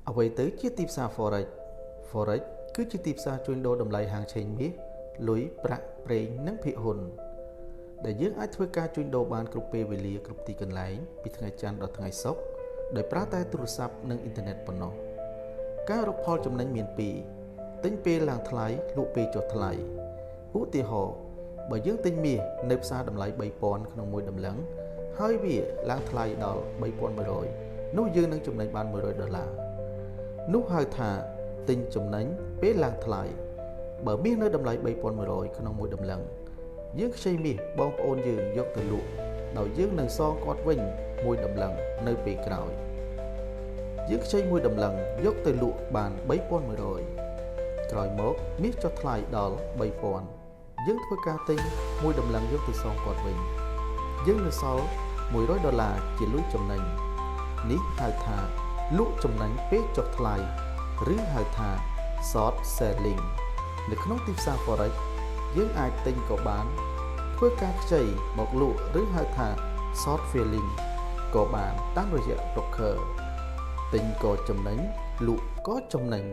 អ្វីទៅជាទីផ្សារ Forex Forex គឺជាទីផ្សារជួញដូរតម្លៃហាងឆេងមាសលុយប្រាក់ប្រេងនិងភាគហ៊ុនដែលយើងអាចធ្វើការជួញដូរបានគ្រប់ពេលវេលាគ្រប់ទីកន្លែងពីថ្ងៃច័ន្ទដល់ថ្ងៃសុក្រដោយប្រើតែទូរស័ព្ទនិងអ៊ីនធឺណិតប៉ុណ្ណោះការរកផលចំណេញមានពីរទិញពេលឡើងថ្លៃលក់ពេលចុះថ្លៃឧទាហរណ៍បើយើងទិញមាសនៅផ្សារតម្លៃ 3000 ក្នុងមួយតម្លឹងហើយវាឡើងថ្លៃដល់ 3100 នោះយើងនឹងចំណេញបាន$100នោះហៅថាទិញចំណេញពេលឡើងថ្លៃបើមាសនៅតម្លៃ 3100 ក្នុងមួយតម្លឹងយើងខ្ចីមាសបងប្អូនយើងយកទៅលក់ដោយយើងនឹងសងគាត់វិញមួយតម្លឹងនៅពេលក្រោយយើងខ្ចីមួយតម្លឹងយកទៅលក់បាន3100ក្រោយមកមាសចុះថ្លៃដល់ 3000 យើងធ្វើការទិញមួយតម្លឹងយកទៅសងគាត់វិញយើងនៅសល់$100ជាលុយចំណេញនេះហៅថាលក់ចំណេញពេលចុះថ្លៃឬហៅថា short selling នៅក្នុងទីផ្សារ Forex យើងអាចទិញក៏បានធ្វើការខ្ចីមកលក់ឬហៅថា short selling ក៏បានតាមរយៈ broker ទិញក៏ចំណេញលក់ក៏ចំណេញ